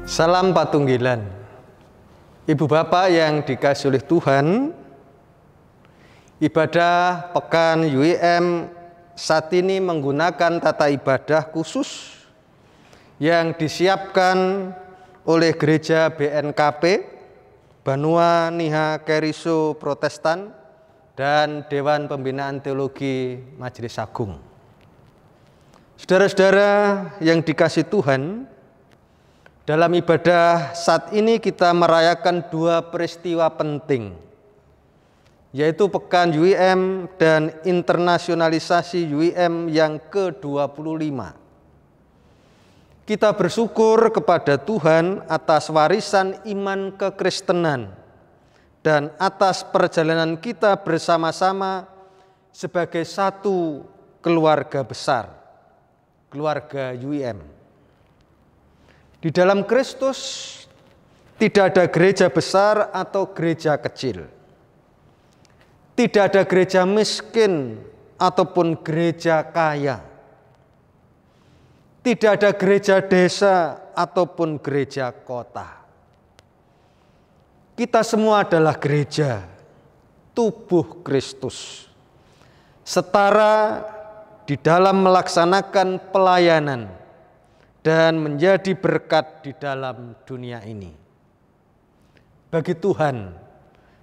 Salam Patunggilan. Ibu Bapak yang dikasihi oleh Tuhan, ibadah Pekan UIM saat ini menggunakan tata ibadah khusus yang disiapkan oleh Gereja BNKP, Banua Niha Keriso Protestan, dan Dewan Pembinaan Teologi Majelis Agung. Saudara-saudara yang dikasihi Tuhan, dalam ibadah saat ini kita merayakan dua peristiwa penting, yaitu Pekan UIM dan internasionalisasi UIM yang ke-25. Kita bersyukur kepada Tuhan atas warisan iman kekristenan dan atas perjalanan kita bersama-sama sebagai satu keluarga besar, keluarga UIM. Di dalam Kristus tidak ada gereja besar atau gereja kecil. Tidak ada gereja miskin ataupun gereja kaya. Tidak ada gereja desa ataupun gereja kota. Kita semua adalah gereja, tubuh Kristus. Setara di dalam melaksanakan pelayanan dan menjadi berkat di dalam dunia ini. Bagi Tuhan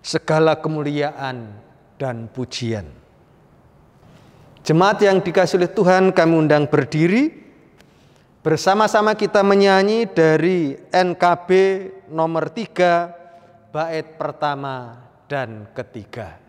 segala kemuliaan dan pujian. Jemaat yang dikasihi oleh Tuhan, kami undang berdiri. Bersama-sama kita menyanyi dari NKB nomor 3, bait pertama dan ketiga.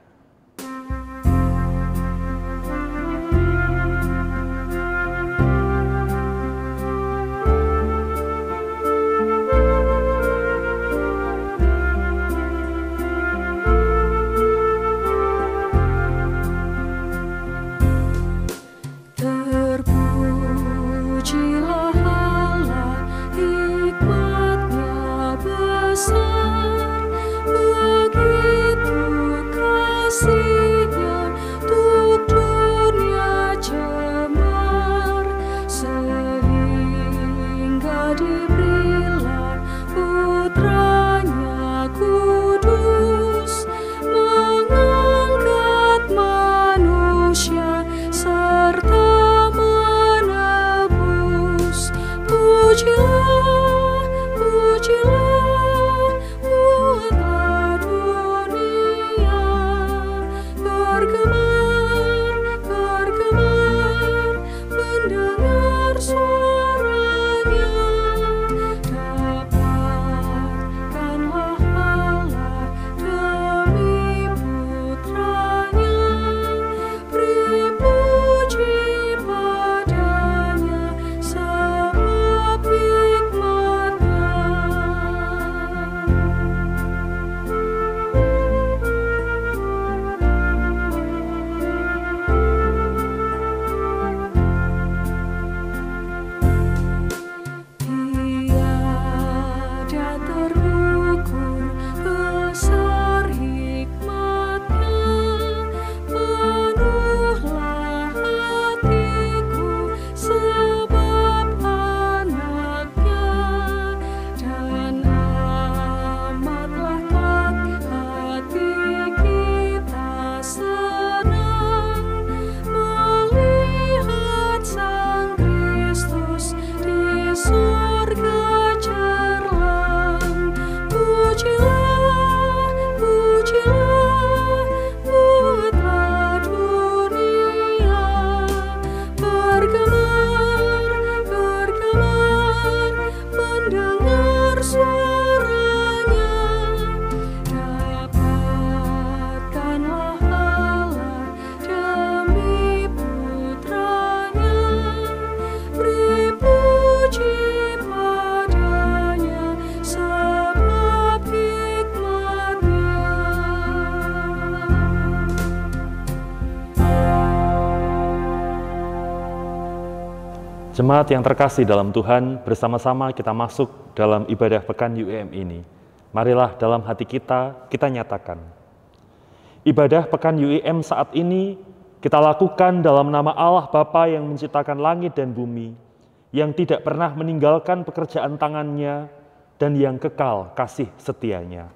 Jemaat yang terkasih dalam Tuhan, bersama-sama kita masuk dalam ibadah Pekan UIM ini. Marilah dalam hati kita nyatakan. Ibadah Pekan UIM saat ini kita lakukan dalam nama Allah Bapa yang menciptakan langit dan bumi, yang tidak pernah meninggalkan pekerjaan tangannya dan yang kekal kasih setianya.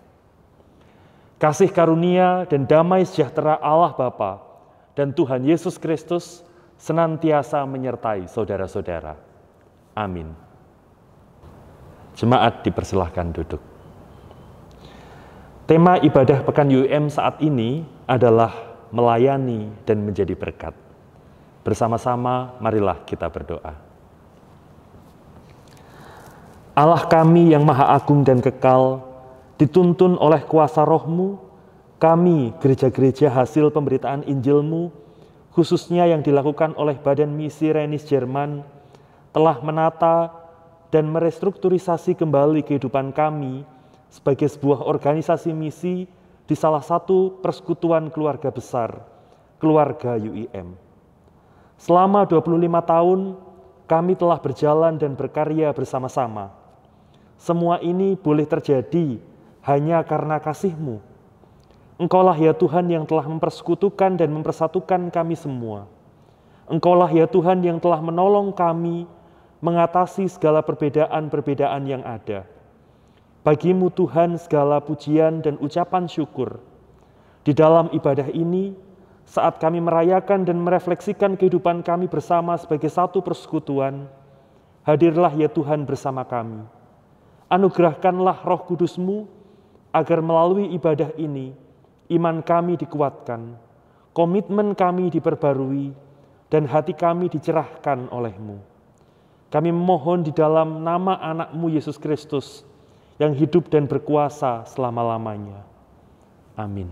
Kasih karunia dan damai sejahtera Allah Bapa dan Tuhan Yesus Kristus senantiasa menyertai saudara-saudara. Amin. Jemaat dipersilahkan duduk. Tema ibadah Pekan UIM saat ini adalah melayani dan menjadi berkat. Bersama-sama marilah kita berdoa. Allah kami yang maha agung dan kekal, dituntun oleh kuasa roh-Mu, kami gereja-gereja hasil pemberitaan Injil-Mu, khususnya yang dilakukan oleh Badan Misi Rhenis Jerman, telah menata dan merestrukturisasi kembali kehidupan kami sebagai sebuah organisasi misi di salah satu persekutuan keluarga besar, keluarga UIM. Selama 25 tahun, kami telah berjalan dan berkarya bersama-sama. Semua ini boleh terjadi hanya karena kasih-Mu. Engkaulah ya Tuhan yang telah mempersekutukan dan mempersatukan kami semua. Engkaulah ya Tuhan yang telah menolong kami mengatasi segala perbedaan-perbedaan yang ada. Bagi-Mu Tuhan segala pujian dan ucapan syukur. Di dalam ibadah ini, saat kami merayakan dan merefleksikan kehidupan kami bersama sebagai satu persekutuan, hadirlah ya Tuhan bersama kami. Anugerahkanlah Roh Kudus-Mu agar melalui ibadah ini, iman kami dikuatkan, komitmen kami diperbarui, dan hati kami dicerahkan oleh-Mu. Kami memohon di dalam nama anak-Mu Yesus Kristus yang hidup dan berkuasa selama-lamanya. Amin.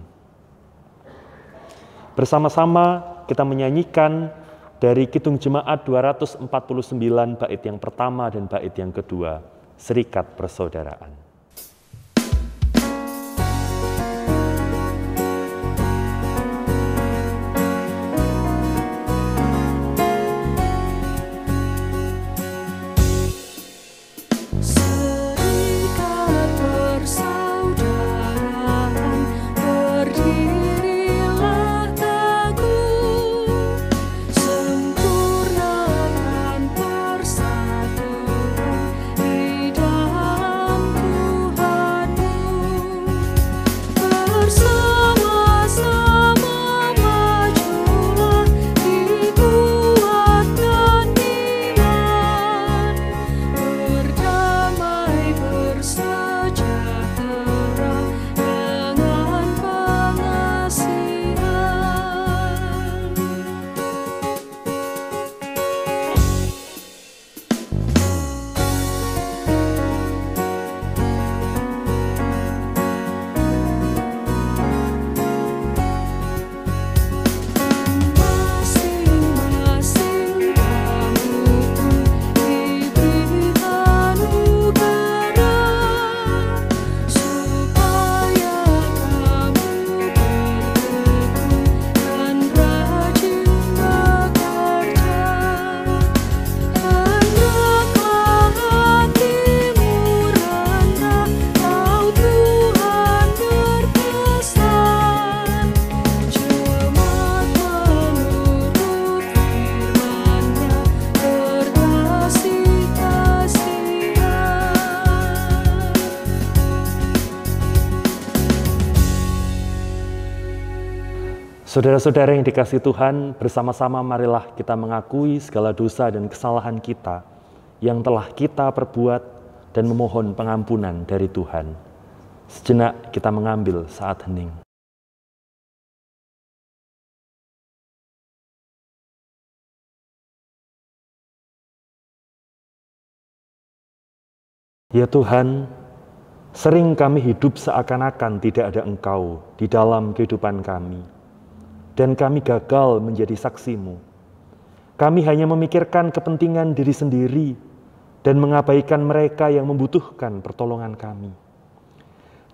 Bersama-sama kita menyanyikan dari Kidung Jemaat 249 bait yang pertama dan bait yang kedua, Serikat Persaudaraan. Saudara-saudara yang dikasihi Tuhan, bersama-sama marilah kita mengakui segala dosa dan kesalahan kita yang telah kita perbuat dan memohon pengampunan dari Tuhan. Sejenak kita mengambil saat hening. Ya Tuhan, sering kami hidup seakan-akan tidak ada Engkau di dalam kehidupan kami. Dan kami gagal menjadi saksi-Mu. Kami hanya memikirkan kepentingan diri sendiri dan mengabaikan mereka yang membutuhkan pertolongan kami.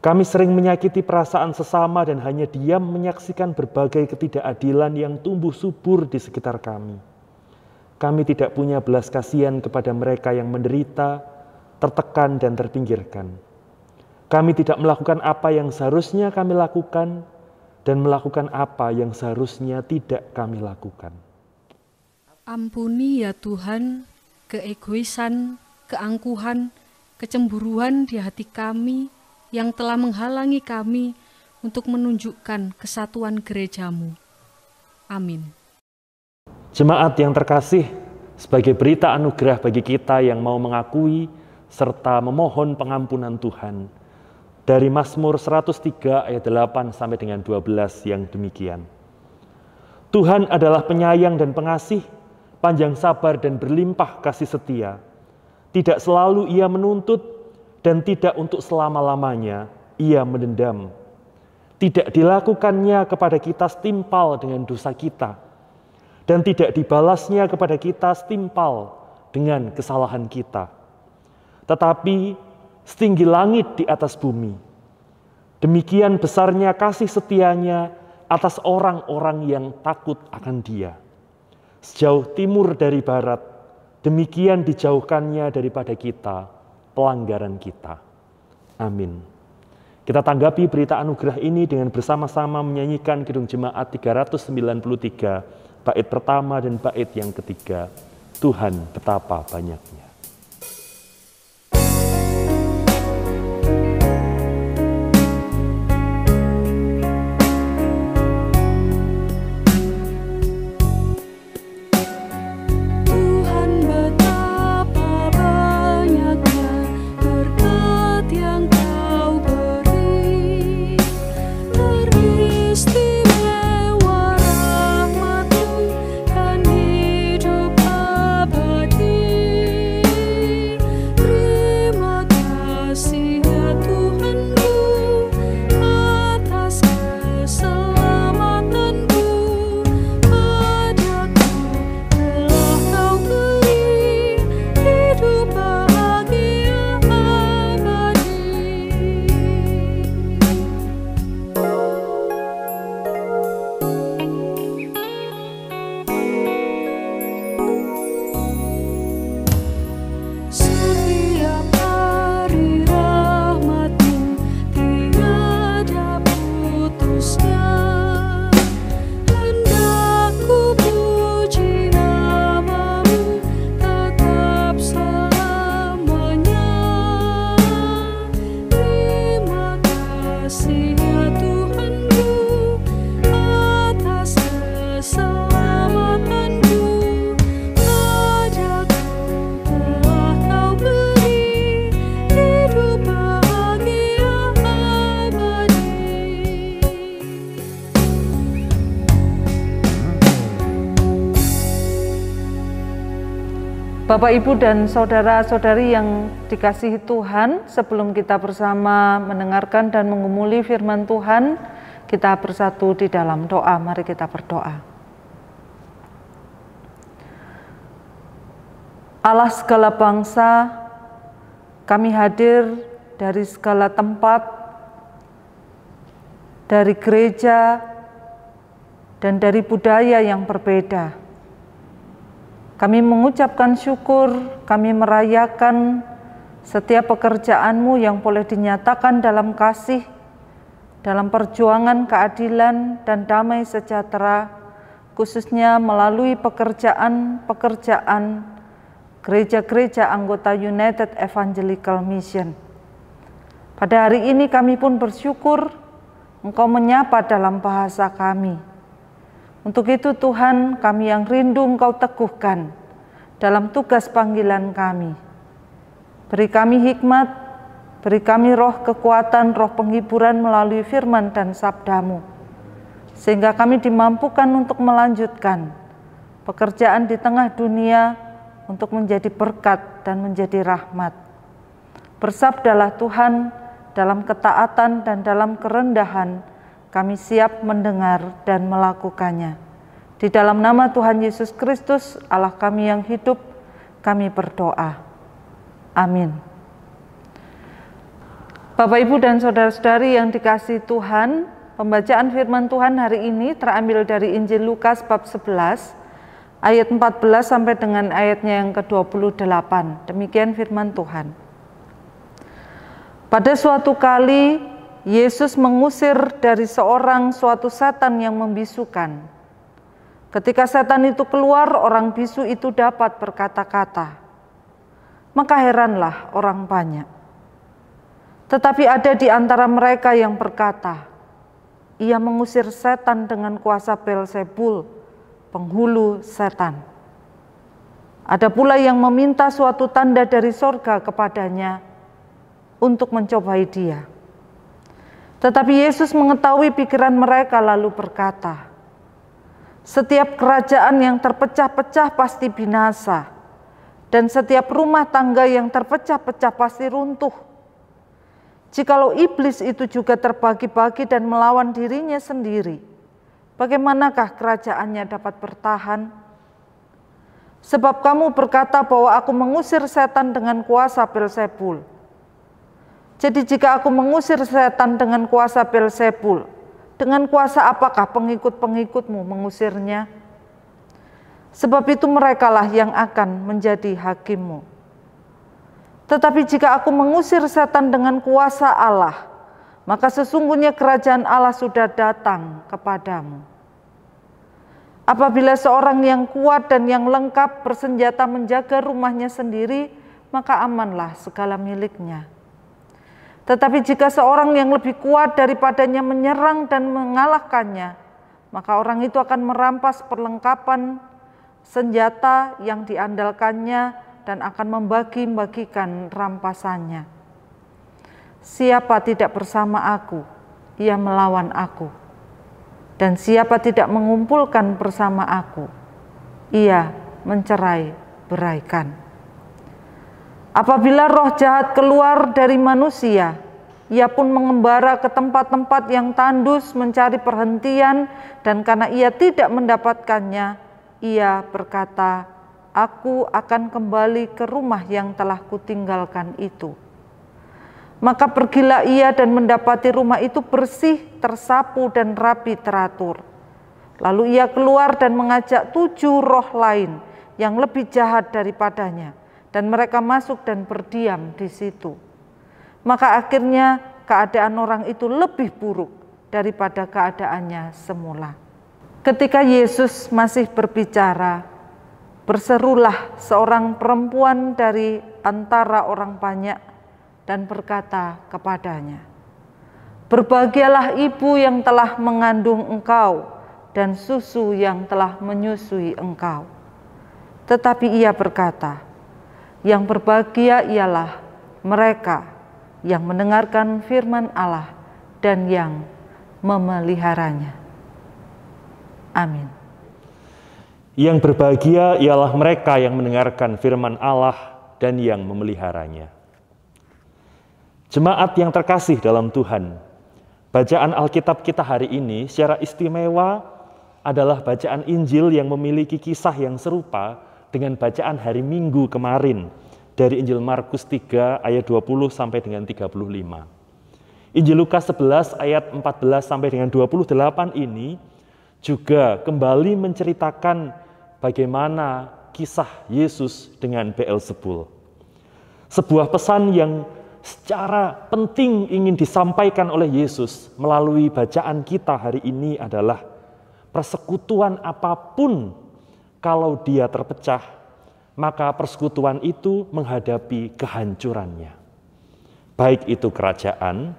Kami sering menyakiti perasaan sesama dan hanya diam menyaksikan berbagai ketidakadilan yang tumbuh subur di sekitar kami. Kami tidak punya belas kasihan kepada mereka yang menderita, tertekan dan terpinggirkan. Kami tidak melakukan apa yang seharusnya kami lakukan, dan melakukan apa yang seharusnya tidak kami lakukan. Ampuni ya Tuhan, keegoisan, keangkuhan, kecemburuan di hati kami yang telah menghalangi kami untuk menunjukkan kesatuan gereja-Mu. Amin. Jemaat yang terkasih, sebagai berita anugerah bagi kita yang mau mengakui serta memohon pengampunan Tuhan, dari Mazmur 103 ayat 8 sampai dengan 12 yang demikian. Tuhan adalah penyayang dan pengasih, panjang sabar dan berlimpah kasih setia. Tidak selalu Ia menuntut dan tidak untuk selama-lamanya Ia mendendam. Tidak dilakukannya kepada kita setimpal dengan dosa kita, dan tidak dibalasnya kepada kita setimpal dengan kesalahan kita. Tetapi setinggi langit di atas bumi, demikian besarnya kasih setianya atas orang-orang yang takut akan Dia. Sejauh timur dari barat, demikian dijauhkannya daripada kita pelanggaran kita. Amin. Kita tanggapi berita anugerah ini dengan bersama-sama menyanyikan Kidung Jemaat 393, bait pertama dan bait yang ketiga. Tuhan betapa banyaknya. Bapak, Ibu, dan saudara-saudari yang dikasihi Tuhan, sebelum kita bersama mendengarkan dan mengumuli firman Tuhan, kita bersatu di dalam doa. Mari kita berdoa. Allah segala bangsa, kami hadir dari segala tempat, dari gereja, dan dari budaya yang berbeda. Kami mengucapkan syukur, kami merayakan setiap pekerjaan-Mu yang boleh dinyatakan dalam kasih, dalam perjuangan keadilan dan damai sejahtera, khususnya melalui pekerjaan-pekerjaan gereja-gereja anggota United Evangelical Mission. Pada hari ini kami pun bersyukur Engkau menyapa dalam bahasa kami. Untuk itu Tuhan, kami yang rindu Engkau teguhkan dalam tugas panggilan kami. Beri kami hikmat, beri kami roh kekuatan, roh penghiburan melalui firman dan sabda-Mu, sehingga kami dimampukan untuk melanjutkan pekerjaan di tengah dunia untuk menjadi berkat dan menjadi rahmat. Bersabdalah Tuhan, dalam ketaatan dan dalam kerendahan, kami siap mendengar dan melakukannya. Di dalam nama Tuhan Yesus Kristus, Allah kami yang hidup, kami berdoa. Amin. Bapak, Ibu, dan saudara-saudari yang dikasihi Tuhan, pembacaan firman Tuhan hari ini terambil dari Injil Lukas bab 11, ayat 14 sampai dengan ayatnya yang ke-28. Demikian firman Tuhan. Pada suatu kali, Yesus mengusir dari seorang suatu setan yang membisukan. Ketika setan itu keluar, orang bisu itu dapat berkata-kata. maka heranlah orang banyak. Tetapi ada di antara mereka yang berkata, ia mengusir setan dengan kuasa Beelzebul, penghulu setan. Ada pula yang meminta suatu tanda dari sorga kepadanya untuk mencobai dia. Tetapi Yesus mengetahui pikiran mereka lalu berkata, setiap kerajaan yang terpecah-pecah pasti binasa, dan setiap rumah tangga yang terpecah-pecah pasti runtuh. Jikalau iblis itu juga terbagi-bagi dan melawan dirinya sendiri, bagaimanakah kerajaannya dapat bertahan? Sebab kamu berkata bahwa aku mengusir setan dengan kuasa Beelzebul. Jadi jika aku mengusir setan dengan kuasa Beelzebul, dengan kuasa apakah pengikut-pengikutmu mengusirnya? Sebab itu merekalah yang akan menjadi hakimmu. Tetapi jika aku mengusir setan dengan kuasa Allah, maka sesungguhnya kerajaan Allah sudah datang kepadamu. Apabila seorang yang kuat dan yang lengkap bersenjata menjaga rumahnya sendiri, maka amanlah segala miliknya. Tetapi jika seorang yang lebih kuat daripadanya menyerang dan mengalahkannya, maka orang itu akan merampas perlengkapan senjata yang diandalkannya dan akan membagi-bagikan rampasannya. Siapa tidak bersama aku, ia melawan aku. Dan siapa tidak mengumpulkan bersama aku, ia mencerai-beraikan. Apabila roh jahat keluar dari manusia, ia pun mengembara ke tempat-tempat yang tandus mencari perhentian, dan karena ia tidak mendapatkannya, ia berkata, aku akan kembali ke rumah yang telah kutinggalkan itu. Maka pergilah ia dan mendapati rumah itu bersih, tersapu dan rapi teratur. Lalu ia keluar dan mengajak 7 roh lain yang lebih jahat daripadanya, dan mereka masuk dan berdiam di situ. Maka akhirnya keadaan orang itu lebih buruk daripada keadaannya semula. Ketika Yesus masih berbicara, berserulah seorang perempuan dari antara orang banyak dan berkata kepadanya, berbahagialah ibu yang telah mengandung engkau dan susu yang telah menyusui engkau. Tetapi ia berkata, yang berbahagia ialah mereka yang mendengarkan firman Allah dan yang memeliharanya. Amin. Yang berbahagia ialah mereka yang mendengarkan firman Allah dan yang memeliharanya. Jemaat yang terkasih dalam Tuhan, bacaan Alkitab kita hari ini secara istimewa adalah bacaan Injil yang memiliki kisah yang serupa dengan bacaan hari Minggu kemarin dari Injil Markus 3 ayat 20 sampai dengan 35. Injil Lukas 11 ayat 14 sampai dengan 28 ini juga kembali menceritakan bagaimana kisah Yesus dengan Beelzebul. Sebuah pesan yang secara penting ingin disampaikan oleh Yesus melalui bacaan kita hari ini adalah persekutuan apapun kalau dia terpecah, maka persekutuan itu menghadapi kehancurannya. Baik itu kerajaan,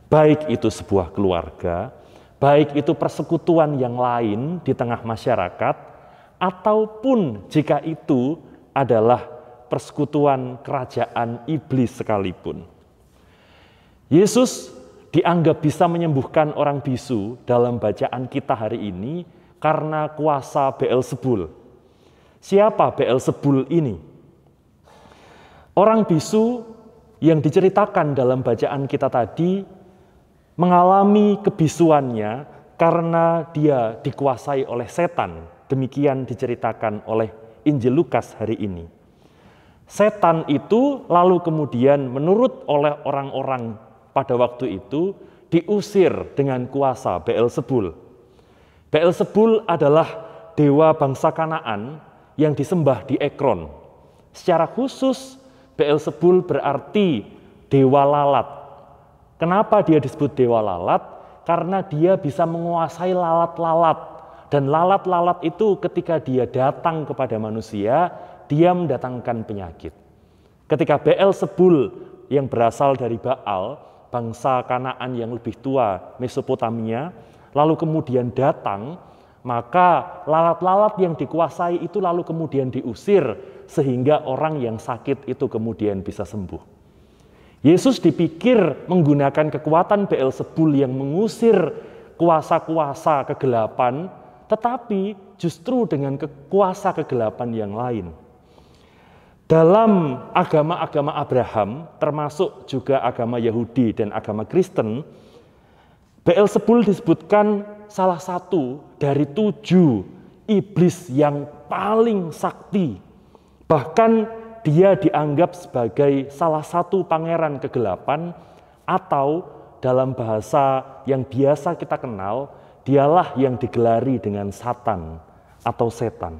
baik itu sebuah keluarga, baik itu persekutuan yang lain di tengah masyarakat, ataupun jika itu adalah persekutuan kerajaan iblis sekalipun. Yesus dianggap bisa menyembuhkan orang bisu dalam bacaan kita hari ini karena kuasa Beelzebul. Siapa Beelzebul ini? Orang bisu yang diceritakan dalam bacaan kita tadi mengalami kebisuannya karena dia dikuasai oleh setan. Demikian diceritakan oleh Injil Lukas hari ini. Setan itu lalu kemudian menurut oleh orang-orang pada waktu itu diusir dengan kuasa Beelzebul. Beelzebul adalah dewa bangsa Kanaan yang disembah di Ekron. Secara khusus Beelzebul berarti dewa lalat. Kenapa dia disebut dewa lalat? Karena dia bisa menguasai lalat-lalat. Dan lalat-lalat itu ketika dia datang kepada manusia, dia mendatangkan penyakit. Ketika Beelzebul yang berasal dari Baal, bangsa Kanaan yang lebih tua, Mesopotamia, lalu kemudian datang, maka lalat-lalat yang dikuasai itu lalu kemudian diusir, sehingga orang yang sakit itu kemudian bisa sembuh. Yesus dipikir menggunakan kekuatan Beelzebul yang mengusir kuasa-kuasa kegelapan, tetapi justru dengan kuasa kegelapan yang lain. Dalam agama-agama Abraham, termasuk juga agama Yahudi dan agama Kristen, Beelzebul disebutkan salah satu dari 7 iblis yang paling sakti. Bahkan dia dianggap sebagai salah satu pangeran kegelapan, atau dalam bahasa yang biasa kita kenal, dialah yang digelari dengan Satan atau setan.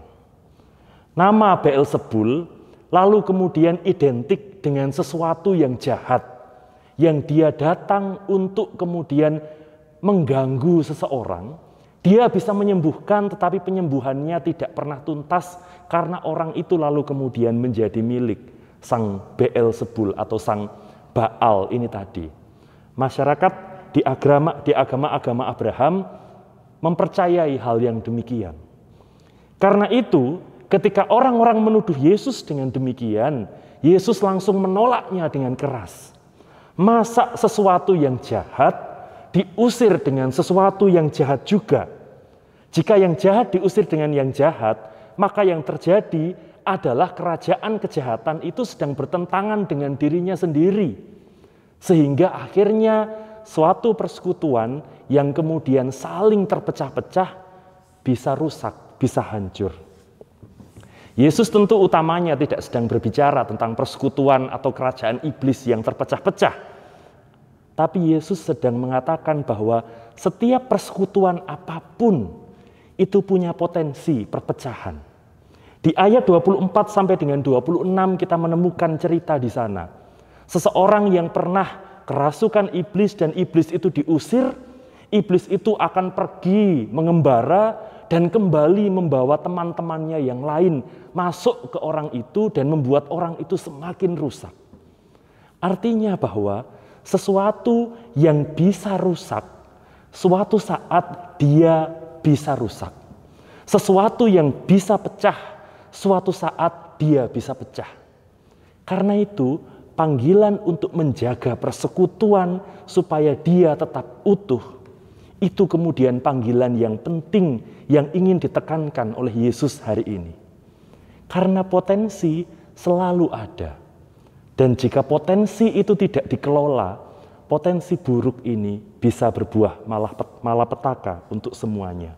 Nama Beelzebul lalu kemudian identik dengan sesuatu yang jahat, yang dia datang untuk kemudian mengganggu seseorang. Dia bisa menyembuhkan, tetapi penyembuhannya tidak pernah tuntas karena orang itu lalu kemudian menjadi milik sang Beelzebul atau sang Baal ini tadi. Masyarakat di agama-agama Abraham mempercayai hal yang demikian. Karena itu, ketika orang-orang menuduh Yesus dengan demikian, Yesus langsung menolaknya dengan keras. Masa sesuatu yang jahat diusir dengan sesuatu yang jahat juga? Jika yang jahat diusir dengan yang jahat, maka yang terjadi adalah kerajaan kejahatan itu sedang bertentangan dengan dirinya sendiri. Sehingga akhirnya suatu persekutuan yang kemudian saling terpecah-pecah bisa rusak, bisa hancur. Yesus tentu utamanya tidak sedang berbicara tentang persekutuan atau kerajaan iblis yang terpecah-pecah. Tapi Yesus sedang mengatakan bahwa setiap persekutuan apapun itu punya potensi perpecahan. Di ayat 24 sampai dengan 26 kita menemukan cerita di sana. Seseorang yang pernah kerasukan iblis dan iblis itu diusir, iblis itu akan pergi mengembara dan kembali membawa teman-temannya yang lain masuk ke orang itu dan membuat orang itu semakin rusak. Artinya bahwa sesuatu yang bisa rusak, suatu saat dia bisa rusak. Sesuatu yang bisa pecah, suatu saat dia bisa pecah. Karena itu, panggilan untuk menjaga persekutuan supaya dia tetap utuh, itu kemudian panggilan yang penting yang ingin ditekankan oleh Yesus hari ini. Karena potensi selalu ada. Dan jika potensi itu tidak dikelola, potensi buruk ini bisa berbuah malapetaka untuk semuanya.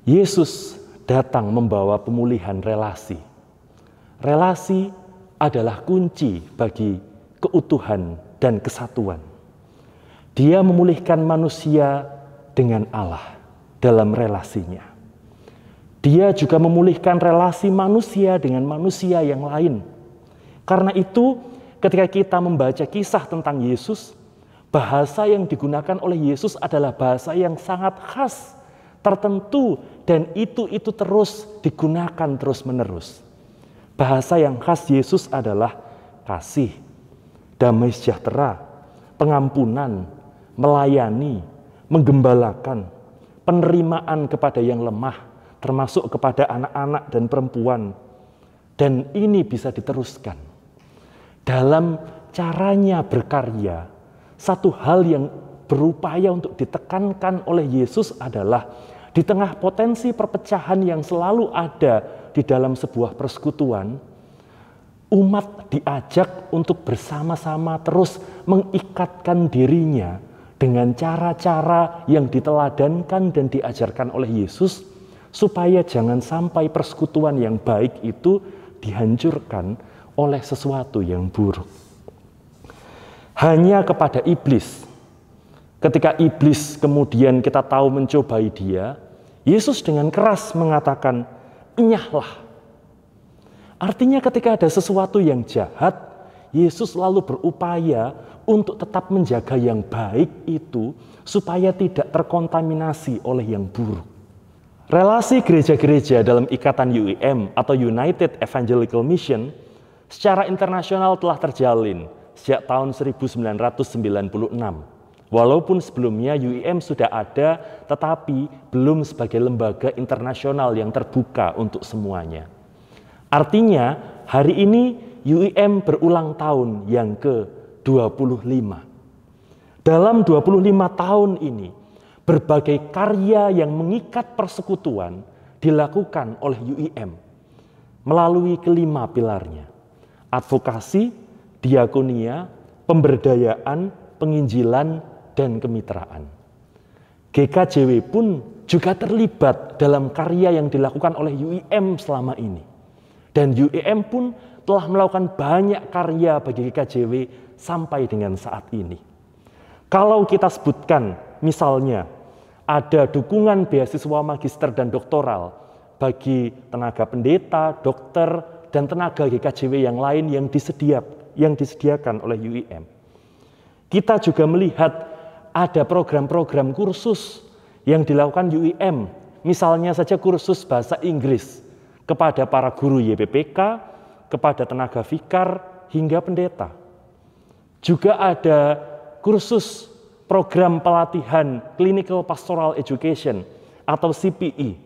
Yesus datang membawa pemulihan relasi. Relasi adalah kunci bagi keutuhan dan kesatuan. Dia memulihkan manusia dengan Allah dalam relasinya. Dia juga memulihkan relasi manusia dengan manusia yang lain. Karena itu, ketika kita membaca kisah tentang Yesus, bahasa yang digunakan oleh Yesus adalah bahasa yang sangat khas, tertentu, dan itu terus digunakan terus-menerus. Bahasa yang khas Yesus adalah kasih, damai sejahtera, pengampunan, melayani, menggembalakan, penerimaan kepada yang lemah, termasuk kepada anak-anak dan perempuan. Dan ini bisa diteruskan. Dalam caranya berkarya, satu hal yang berupaya untuk ditekankan oleh Yesus adalah di tengah potensi perpecahan yang selalu ada di dalam sebuah persekutuan, umat diajak untuk bersama-sama terus mengikatkan dirinya dengan cara-cara yang diteladankan dan diajarkan oleh Yesus, supaya jangan sampai persekutuan yang baik itu dihancurkan oleh sesuatu yang buruk. Hanya kepada iblis, ketika iblis kemudian kita tahu mencobai dia, Yesus dengan keras mengatakan, "Enyahlah." Artinya ketika ada sesuatu yang jahat, Yesus lalu berupaya untuk tetap menjaga yang baik itu supaya tidak terkontaminasi oleh yang buruk. Relasi gereja-gereja dalam ikatan UEM atau United Evangelical Mission secara internasional telah terjalin sejak tahun 1996. Walaupun sebelumnya UIM sudah ada, tetapi belum sebagai lembaga internasional yang terbuka untuk semuanya. Artinya, hari ini UIM berulang tahun yang ke-25. Dalam 25 tahun ini, berbagai karya yang mengikat persekutuan dilakukan oleh UIM melalui kelima pilarnya: advokasi, diakonia, pemberdayaan, penginjilan, dan kemitraan. GKJW pun juga terlibat dalam karya yang dilakukan oleh UIM selama ini. Dan UIM pun telah melakukan banyak karya bagi GKJW sampai dengan saat ini. Kalau kita sebutkan, misalnya ada dukungan beasiswa magister dan doktoral bagi tenaga pendeta, dokter, dan tenaga GKJW yang lain yang disediakan oleh UIM. Kita juga melihat ada program-program kursus yang dilakukan UIM, misalnya saja kursus bahasa Inggris kepada para guru YPPK, kepada tenaga vikar, hingga pendeta. Juga ada kursus program pelatihan Clinical Pastoral Education atau CPE.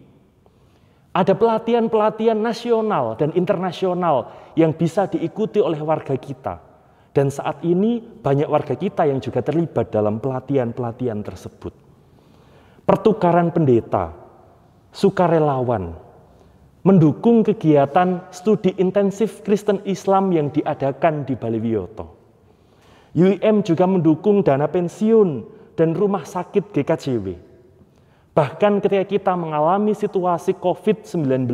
Ada pelatihan-pelatihan nasional dan internasional yang bisa diikuti oleh warga kita. Dan saat ini banyak warga kita yang juga terlibat dalam pelatihan-pelatihan tersebut. Pertukaran pendeta, sukarelawan, mendukung kegiatan studi intensif Kristen Islam yang diadakan di Baliwioto. UIM juga mendukung dana pensiun dan rumah sakit GKJW. Bahkan ketika kita mengalami situasi COVID-19,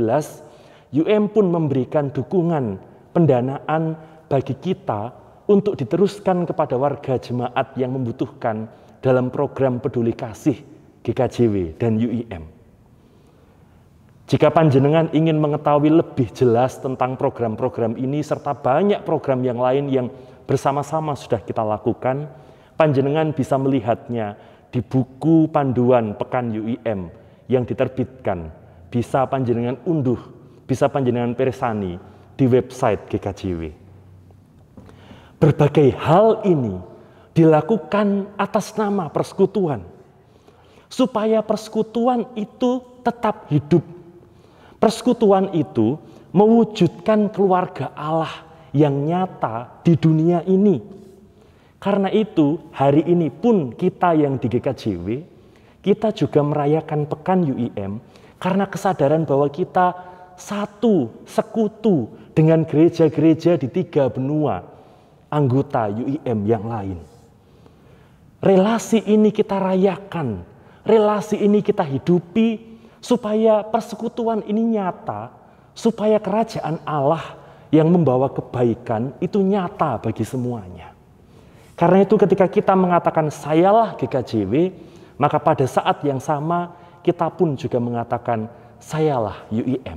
UIM pun memberikan dukungan pendanaan bagi kita untuk diteruskan kepada warga jemaat yang membutuhkan dalam program peduli kasih GKJW dan UIM. Jika panjenengan ingin mengetahui lebih jelas tentang program-program ini serta banyak program yang lain yang bersama-sama sudah kita lakukan, panjenengan bisa melihatnya di buku panduan Pekan UIM yang diterbitkan. Bisa panjenengan unduh, bisa panjenengan persani di website GKJW. Berbagai hal ini dilakukan atas nama persekutuan, supaya persekutuan itu tetap hidup. Persekutuan itu mewujudkan keluarga Allah yang nyata di dunia ini. Karena itu, hari ini pun kita yang di GKJW, kita juga merayakan Pekan UIM karena kesadaran bahwa kita satu, sekutu dengan gereja-gereja di 3 benua anggota UIM yang lain. Relasi ini kita rayakan, relasi ini kita hidupi supaya persekutuan ini nyata, supaya kerajaan Allah yang membawa kebaikan itu nyata bagi semuanya. Karena itu ketika kita mengatakan sayalah GKJW, maka pada saat yang sama kita pun juga mengatakan sayalah UIM.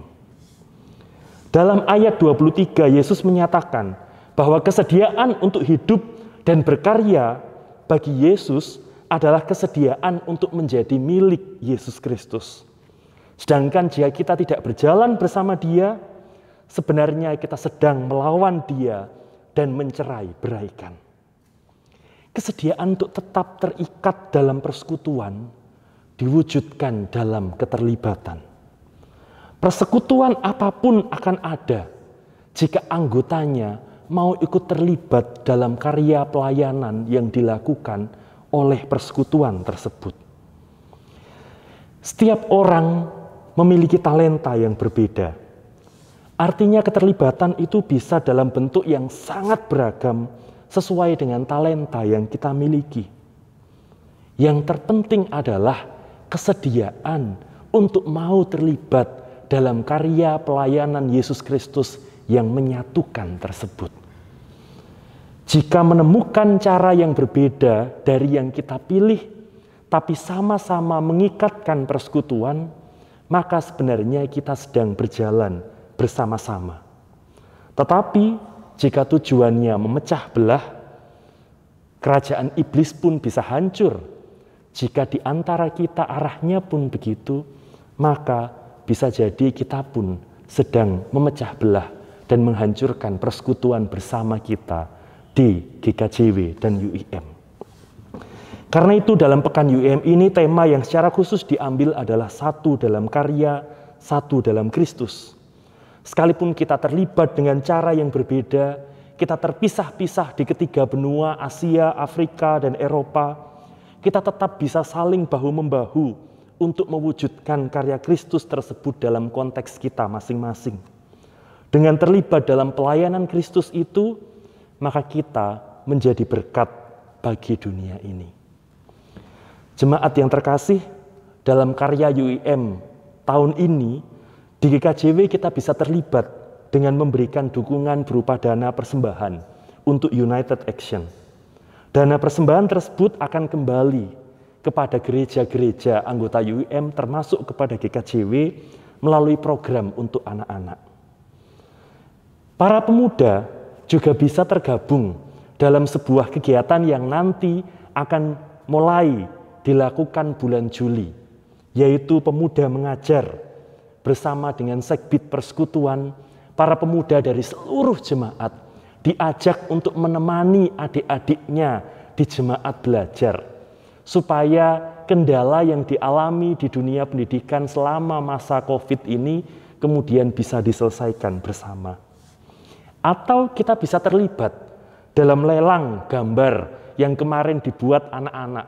Dalam ayat 23 Yesus menyatakan bahwa kesediaan untuk hidup dan berkarya bagi Yesus adalah kesediaan untuk menjadi milik Yesus Kristus. Sedangkan jika kita tidak berjalan bersama Dia, sebenarnya kita sedang melawan Dia dan mencerai-beraikan. Kesediaan untuk tetap terikat dalam persekutuan diwujudkan dalam keterlibatan. Persekutuan apapun akan ada jika anggotanya mau ikut terlibat dalam karya pelayanan yang dilakukan oleh persekutuan tersebut. Setiap orang memiliki talenta yang berbeda. Artinya keterlibatan itu bisa dalam bentuk yang sangat beragam sesuai dengan talenta yang kita miliki. Yang terpenting adalah kesediaan untuk mau terlibat dalam karya pelayanan Yesus Kristus yang menyatukan tersebut. Jika menemukan cara yang berbeda dari yang kita pilih, tapi sama-sama mengikatkan persekutuan, maka sebenarnya kita sedang berjalan bersama-sama. Tetapi jika tujuannya memecah belah, kerajaan iblis pun bisa hancur. Jika di antara kita arahnya pun begitu, maka bisa jadi kita pun sedang memecah belah dan menghancurkan persekutuan bersama kita di GKJW dan UIM. Karena itu dalam Pekan UIM ini tema yang secara khusus diambil adalah satu dalam karya, satu dalam Kristus. Sekalipun kita terlibat dengan cara yang berbeda, kita terpisah-pisah di ketiga benua Asia, Afrika, dan Eropa, kita tetap bisa saling bahu-membahu untuk mewujudkan karya Kristus tersebut dalam konteks kita masing-masing. Dengan terlibat dalam pelayanan Kristus itu, maka kita menjadi berkat bagi dunia ini. Jemaat yang terkasih, dalam karya UIM tahun ini, di GKJW kita bisa terlibat dengan memberikan dukungan berupa dana persembahan untuk United Action. Dana persembahan tersebut akan kembali kepada gereja-gereja anggota UIM termasuk kepada GKJW melalui program untuk anak-anak. Para pemuda juga bisa tergabung dalam sebuah kegiatan yang nanti akan mulai dilakukan bulan Juli, yaitu Pemuda Mengajar. Bersama dengan Sekbid Persekutuan, para pemuda dari seluruh jemaat diajak untuk menemani adik-adiknya di jemaat belajar, supaya kendala yang dialami di dunia pendidikan selama masa COVID ini kemudian bisa diselesaikan bersama. Atau kita bisa terlibat dalam lelang gambar yang kemarin dibuat anak-anak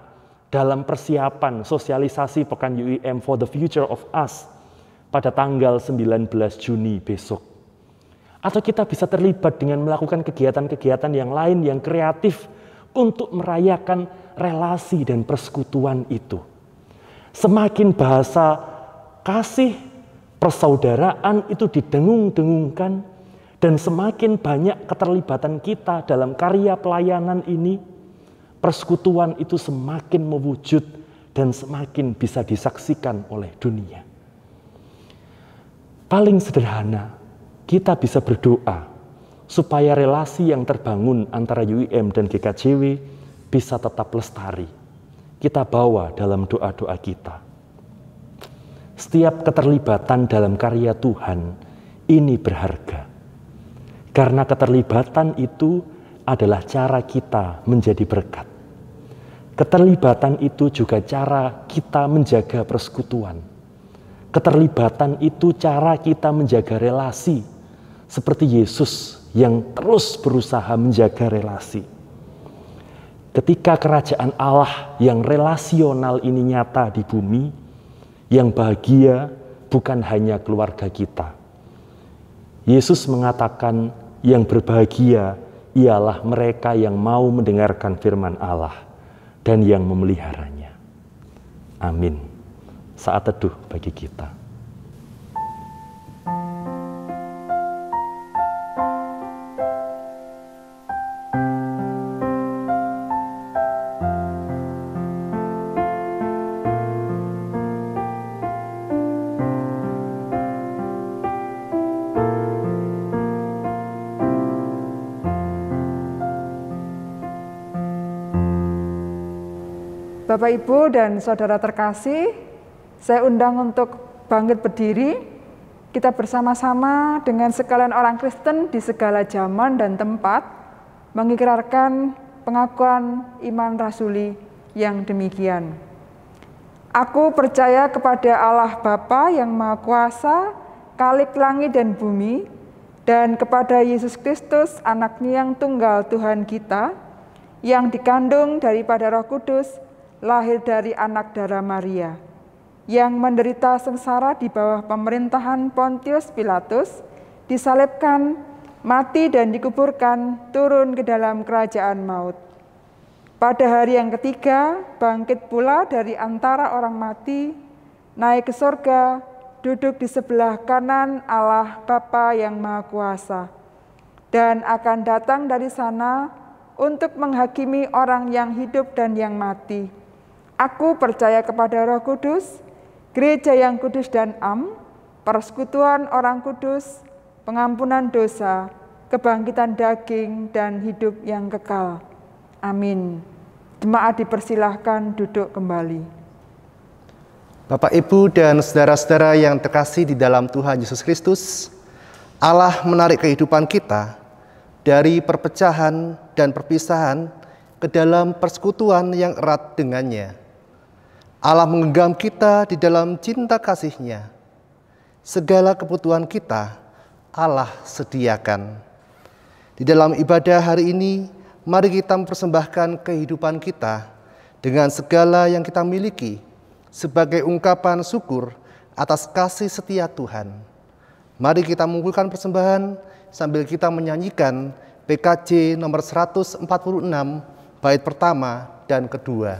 dalam persiapan sosialisasi Pekan UIM for the Future of Us pada tanggal 19 Juni besok. Atau kita bisa terlibat dengan melakukan kegiatan-kegiatan yang lain yang kreatif untuk merayakan relasi dan persekutuan itu. Semakin bahasa kasih, persaudaraan itu didengung-dengungkan, dan semakin banyak keterlibatan kita dalam karya pelayanan ini, persekutuan itu semakin mewujud dan semakin bisa disaksikan oleh dunia. Paling sederhana, kita bisa berdoa supaya relasi yang terbangun antara UIM dan GKJW bisa tetap lestari. Kita bawa dalam doa-doa kita. Setiap keterlibatan dalam karya Tuhan ini berharga. Karena keterlibatan itu adalah cara kita menjadi berkat. Keterlibatan itu juga cara kita menjaga persekutuan. Keterlibatan itu cara kita menjaga relasi. Seperti Yesus yang terus berusaha menjaga relasi. Ketika kerajaan Allah yang relasional ini nyata di bumi, yang bahagia bukan hanya keluarga kita. Yesus mengatakan yang berbahagia ialah mereka yang mau mendengarkan firman Allah dan yang memeliharanya. Amin. Saat teduh bagi kita. Bapak, Ibu, dan Saudara terkasih, saya undang untuk bangkit berdiri. Kita bersama-sama dengan sekalian orang Kristen di segala zaman dan tempat mengikrarkan pengakuan iman rasuli yang demikian. Aku percaya kepada Allah Bapa yang Maha Kuasa, Khalik langit dan bumi, dan kepada Yesus Kristus, Anak-Nya yang tunggal Tuhan kita, yang dikandung daripada Roh Kudus, lahir dari anak darah Maria, yang menderita sengsara di bawah pemerintahan Pontius Pilatus, disalibkan, mati dan dikuburkan, turun ke dalam kerajaan maut. Pada hari yang ketiga, bangkit pula dari antara orang mati, naik ke surga, duduk di sebelah kanan Allah Bapa yang Maha Kuasa, dan akan datang dari sana untuk menghakimi orang yang hidup dan yang mati. Aku percaya kepada Roh Kudus, gereja yang kudus dan am, persekutuan orang kudus, pengampunan dosa, kebangkitan daging, dan hidup yang kekal. Amin. Jemaat dipersilahkan duduk kembali. Bapak, Ibu, dan saudara-saudara yang terkasih di dalam Tuhan Yesus Kristus, Allah menarik kehidupan kita dari perpecahan dan perpisahan ke dalam persekutuan yang erat dengannya. Allah menggenggam kita di dalam cinta kasih-Nya. Segala kebutuhan kita Allah sediakan. Di dalam ibadah hari ini, mari kita mempersembahkan kehidupan kita dengan segala yang kita miliki sebagai ungkapan syukur atas kasih setia Tuhan. Mari kita mengumpulkan persembahan sambil kita menyanyikan PKJ nomor 146 bait pertama dan kedua.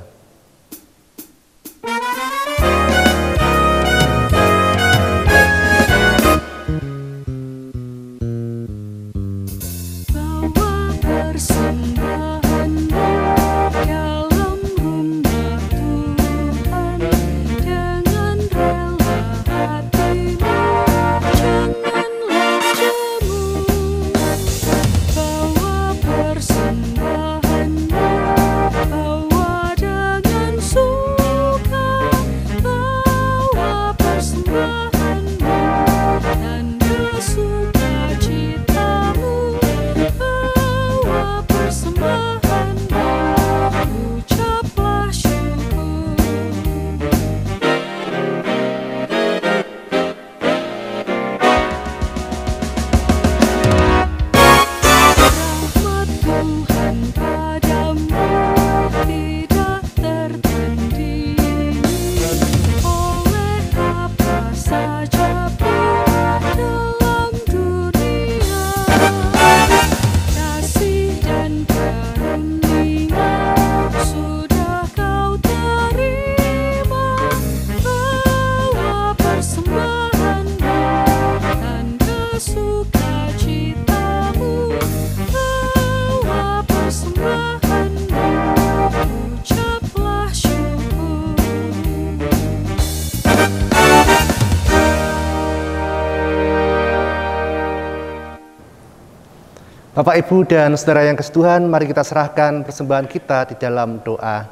Bapak, Ibu, dan saudara yang kasih Tuhan, mari kita serahkan persembahan kita di dalam doa.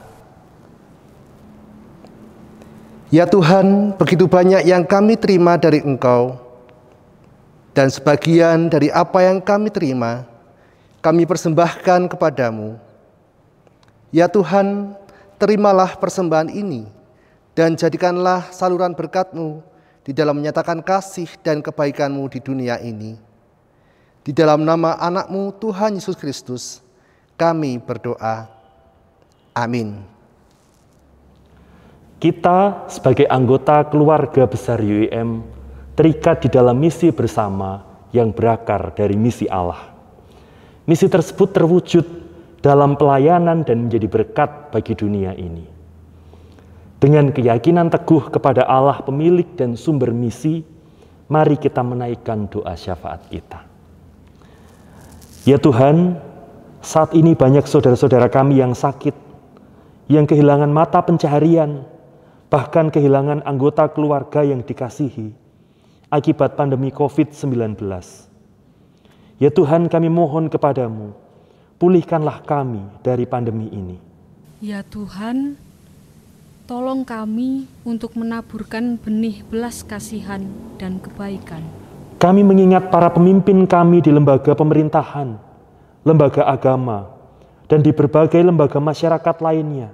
Ya Tuhan, begitu banyak yang kami terima dari Engkau, dan sebagian dari apa yang kami terima, kami persembahkan kepadamu. Ya Tuhan, terimalah persembahan ini, dan jadikanlah saluran berkat-Mu di dalam menyatakan kasih dan kebaikan-Mu di dunia ini. Di dalam nama anak-Mu Tuhan Yesus Kristus, kami berdoa. Amin. Kita sebagai anggota keluarga besar UIM terikat di dalam misi bersama yang berakar dari misi Allah. Misi tersebut terwujud dalam pelayanan dan menjadi berkat bagi dunia ini. Dengan keyakinan teguh kepada Allah pemilik dan sumber misi, mari kita menaikkan doa syafaat kita. Ya Tuhan, saat ini banyak saudara-saudara kami yang sakit, yang kehilangan mata pencaharian, bahkan kehilangan anggota keluarga yang dikasihi akibat pandemi COVID-19. Ya Tuhan, kami mohon kepadamu, pulihkanlah kami dari pandemi ini. Ya Tuhan, tolong kami untuk menaburkan benih belas kasihan dan kebaikan. Kami mengingat para pemimpin kami di lembaga pemerintahan, lembaga agama, dan di berbagai lembaga masyarakat lainnya.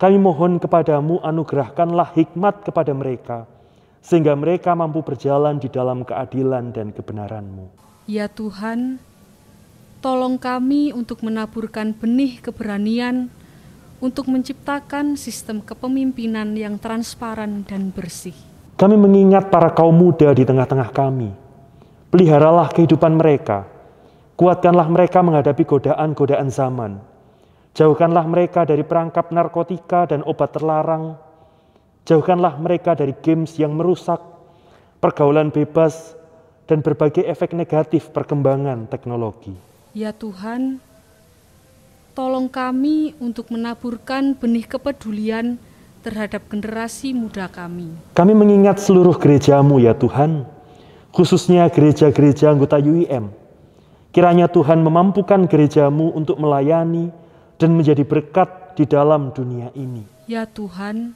Kami mohon kepadamu anugerahkanlah hikmat kepada mereka, sehingga mereka mampu berjalan di dalam keadilan dan kebenaran-Mu. Ya Tuhan, tolong kami untuk menaburkan benih keberanian untuk menciptakan sistem kepemimpinan yang transparan dan bersih. Kami mengingat para kaum muda di tengah-tengah kami. Peliharalah kehidupan mereka. Kuatkanlah mereka menghadapi godaan-godaan zaman. Jauhkanlah mereka dari perangkap narkotika dan obat terlarang. Jauhkanlah mereka dari games yang merusak, pergaulan bebas, dan berbagai efek negatif perkembangan teknologi. Ya Tuhan, tolong kami untuk menaburkan benih kepedulian terhadap generasi muda kami. Kami mengingat seluruh gereja-Mu ya Tuhan, khususnya gereja-gereja anggota UIM. Kiranya Tuhan memampukan gereja-Mu untuk melayani dan menjadi berkat di dalam dunia ini. Ya Tuhan,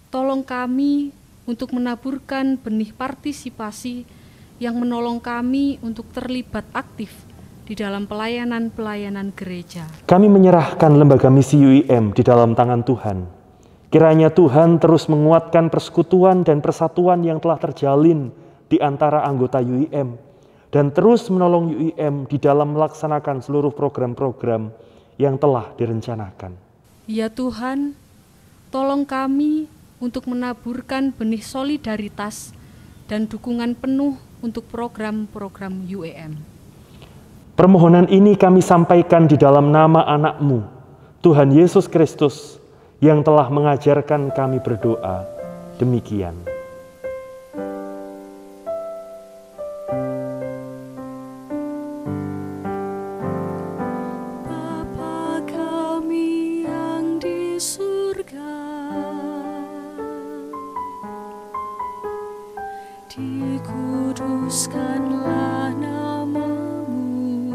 tolong kami untuk menaburkan benih partisipasi yang menolong kami untuk terlibat aktif di dalam pelayanan-pelayanan gereja. Kami menyerahkan lembaga misi UIM di dalam tangan Tuhan. Kiranya Tuhan terus menguatkan persekutuan dan persatuan yang telah terjalin di antara anggota UIM dan terus menolong UIM di dalam melaksanakan seluruh program-program yang telah direncanakan. Ya Tuhan, tolong kami untuk menaburkan benih solidaritas dan dukungan penuh untuk program-program UIM. Permohonan ini kami sampaikan di dalam nama anak-Mu, Tuhan Yesus Kristus, yang telah mengajarkan kami berdoa. Demikian. Bapa kami yang di surga, dikuduskanlah nama-Mu,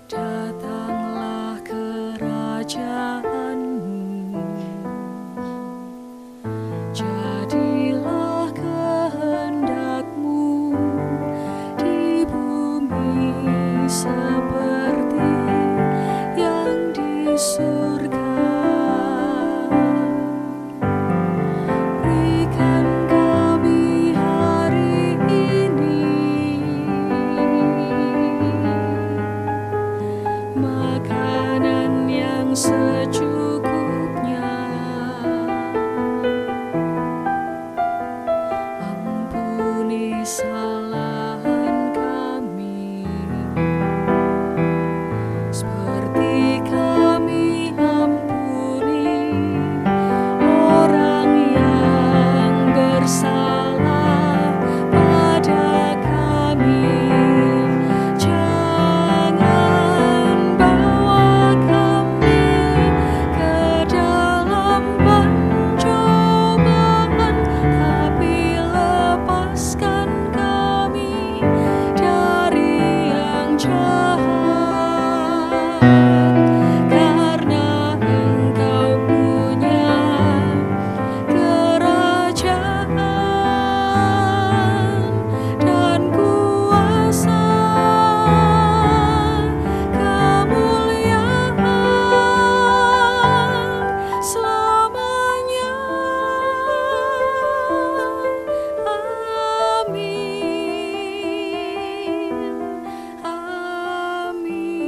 datanglah kerajaan-Mu, jadilah kehendak-Mu di bumi seperti yang di surga. Berikan kami hari ini makanan yang secukupnya. Ampuni kesalahan kami, seperti kami ampuni orang yang bersalah pada kami. Jangan bawa kami ke dalam pencobaan, tapi lepaskan kami dari yang jahat, karena Engkau punya kerajaan dan kuasa, kemuliaan selamanya. Amin. Amin.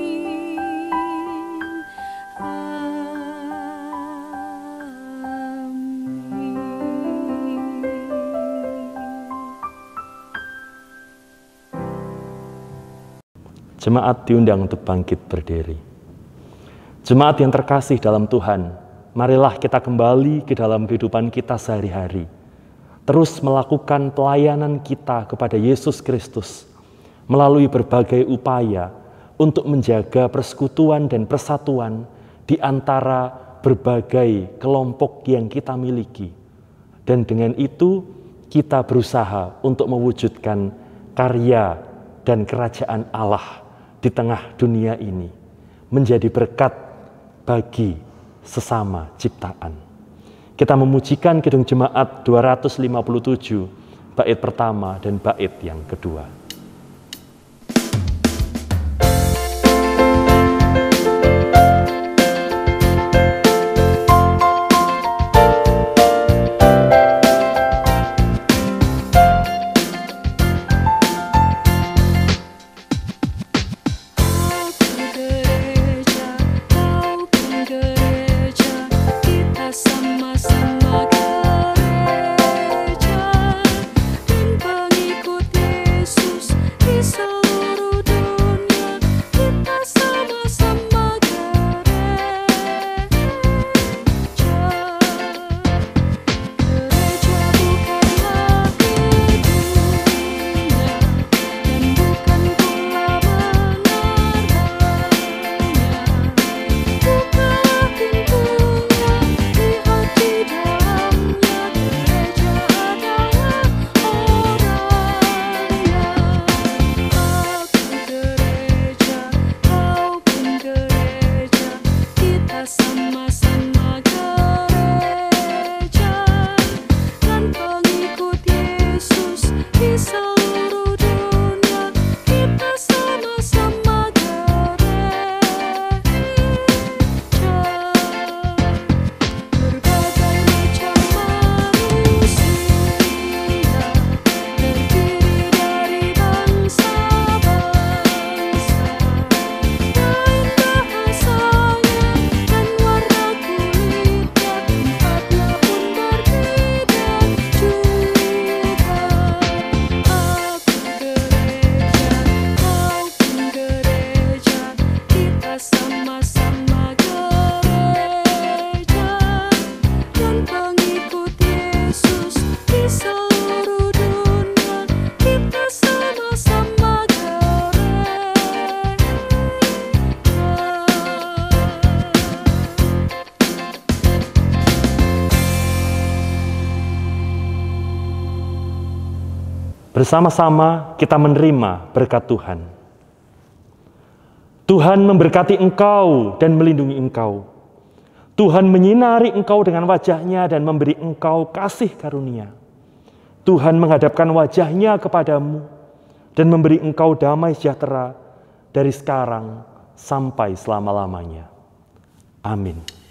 Jemaat diundang untuk bangkit berdiri. Jemaat yang terkasih dalam Tuhan, marilah kita kembali ke dalam kehidupan kita sehari-hari. Terus melakukan pelayanan kita kepada Yesus Kristus melalui berbagai upaya untuk menjaga persekutuan dan persatuan di antara berbagai kelompok yang kita miliki. Dan dengan itu kita berusaha untuk mewujudkan karya dan kerajaan Allah di tengah dunia ini, menjadi berkat bagi sesama ciptaan. Kita memujikan Kidung Jemaat 257, bait pertama dan bait yang kedua. Kau pun gereja, kita sama-sama gereja, dan pengikut Yesus Bersama-sama kita menerima berkat Tuhan. Tuhan memberkati engkau dan melindungi engkau. Tuhan menyinari engkau dengan wajah-Nya dan memberi engkau kasih karunia. Tuhan menghadapkan wajah-Nya kepadamu dan memberi engkau damai sejahtera dari sekarang sampai selama-lamanya. Amin.